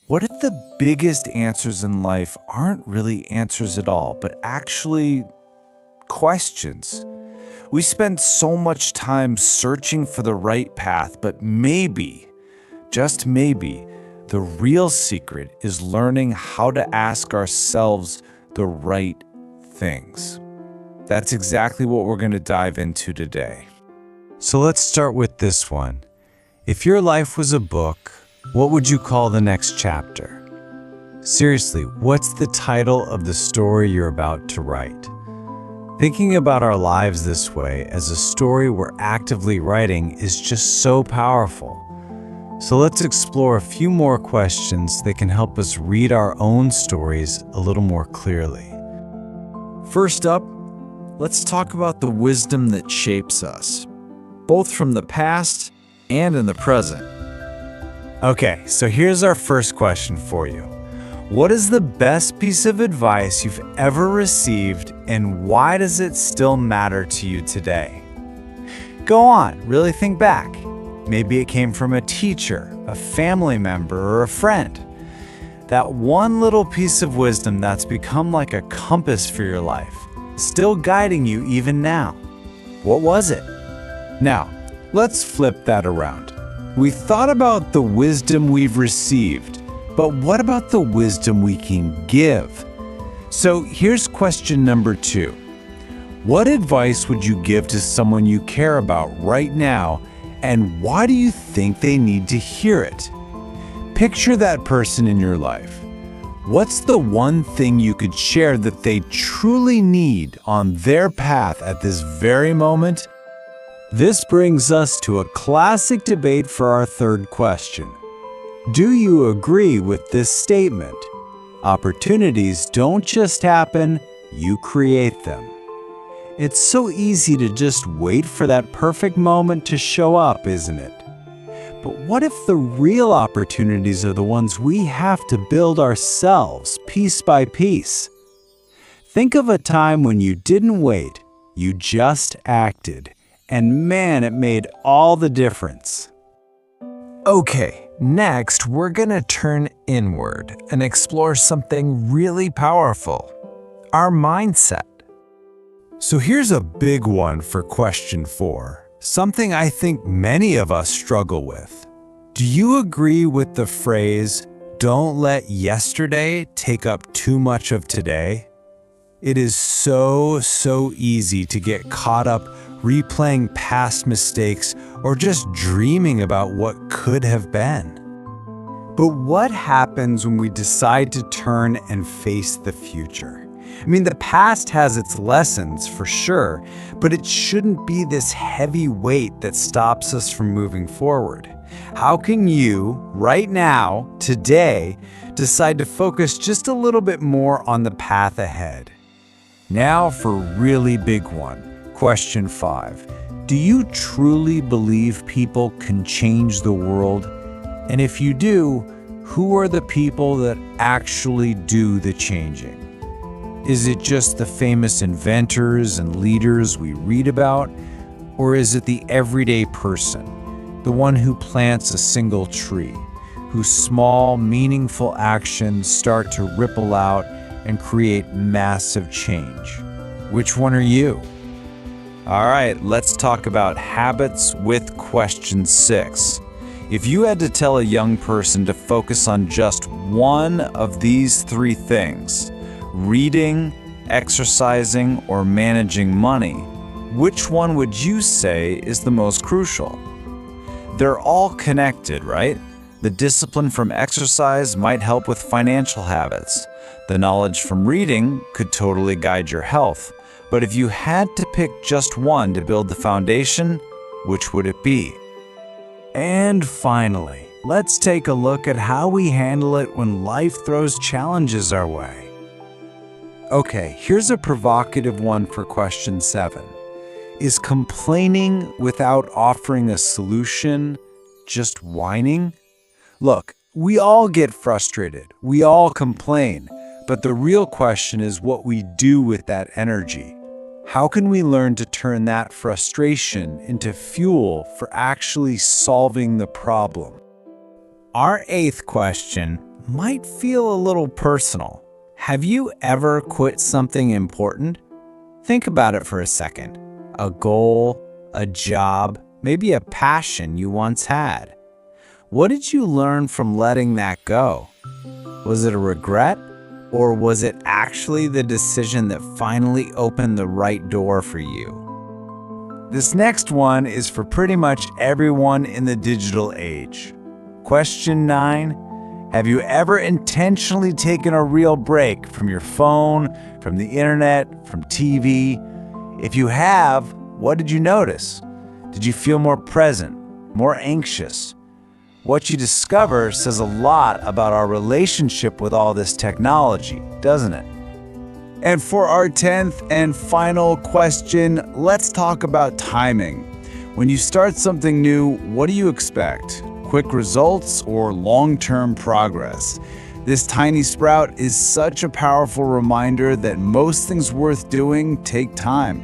What if the biggest answers in life aren't really answers at all, but actually questions? We spend so much time searching for the right path, but maybe, just maybe, the real secret is learning how to ask ourselves the right things. That's exactly what we're going to dive into today. So let's start with this one. If your life was a book, what would you call the next chapter? Seriously, what's the title of the story you're about to write? Thinking about our lives this way, as a story we're actively writing, is just so powerful. So let's explore a few more questions that can help us read our own stories a little more clearly. First up, let's talk about the wisdom that shapes us, both from the past and in the present. Okay, so here's our first question for you. What is the best piece of advice you've ever received, and why does it still matter to you today? Go on, really think back. Maybe it came from a teacher, a family member, or a friend. That one little piece of wisdom that's become like a compass for your life, still guiding you even now. What was it? Now, let's flip that around. We thought about the wisdom we've received, but what about the wisdom we can give? So here's question number 2. What advice would you give to someone you care about right now, and why do you think they need to hear it? Picture that person in your life. What's the one thing you could share that they truly need on their path at this very moment? This brings us to a classic debate for our third question. Do you agree with this statement? Opportunities don't just happen, you create them. It's so easy to just wait for that perfect moment to show up, isn't it? But what if the real opportunities are the ones we have to build ourselves, piece by piece? Think of a time when you didn't wait, you just acted, and man, it made all the difference. Okay, next we're gonna turn inward and explore something really powerful, our mindset. So here's a big one for question 4, something I think many of us struggle with. Do you agree with the phrase, "Don't let yesterday take up too much of today"? It is so easy to get caught up replaying past mistakes or just dreaming about what could have been. But what happens when we decide to turn and face the future? I mean, the past has its lessons for sure, but it shouldn't be this heavy weight that stops us from moving forward. How can you, right now, today, decide to focus just a little bit more on the path ahead? Now for a really big one. Question 5. Do you truly believe people can change the world? And if you do, who are the people that actually do the changing? Is it just the famous inventors and leaders we read about? Or is it the everyday person, the one who plants a single tree, whose small, meaningful actions start to ripple out and create massive change? Which one are you? All right, let's talk about habits with question 6. If you had to tell a young person to focus on just one of these 3 things, reading, exercising, or managing money, which one would you say is the most crucial? They're all connected, right? The discipline from exercise might help with financial habits. The knowledge from reading could totally guide your health. But if you had to pick just one to build the foundation, which would it be? And finally, let's take a look at how we handle it when life throws challenges our way. Okay, here's a provocative one for question 7. Is complaining without offering a solution just whining? Look, we all get frustrated, we all complain, but the real question is what we do with that energy. How can we learn to turn that frustration into fuel for actually solving the problem? Our 8th question, might feel a little personal. Have you ever quit something important? Think about it for a second. A goal, a job, maybe a passion you once had. What did you learn from letting that go? Was it a regret? Or was it actually the decision that finally opened the right door for you? This next one is for pretty much everyone in the digital age. Question 9. Have you ever intentionally taken a real break from your phone, from the internet, from TV? If you have, what did you notice? Did you feel more present, more anxious? What you discover says a lot about our relationship with all this technology, doesn't it? And for our 10th and final question, let's talk about timing. When you start something new, what do you expect? Quick results or long-term progress? This tiny sprout is such a powerful reminder that most things worth doing take time.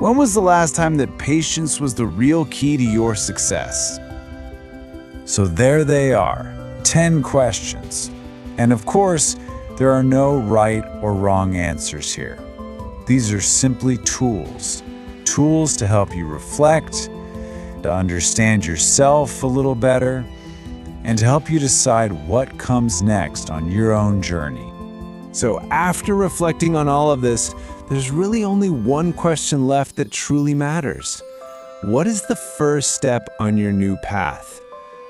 When was the last time that patience was the real key to your success? So there they are, 10 questions. And of course, there are no right or wrong answers here. These are simply tools. Tools to help you reflect, to understand yourself a little better, and to help you decide what comes next on your own journey. So after reflecting on all of this, there's really only one question left that truly matters. What is the first step on your new path?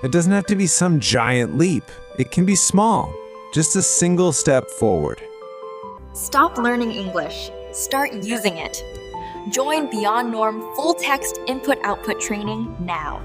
It doesn't have to be some giant leap. It can be small, just a single step forward. Stop learning English. Start using it. Join Beyond Norm full text input-output training now.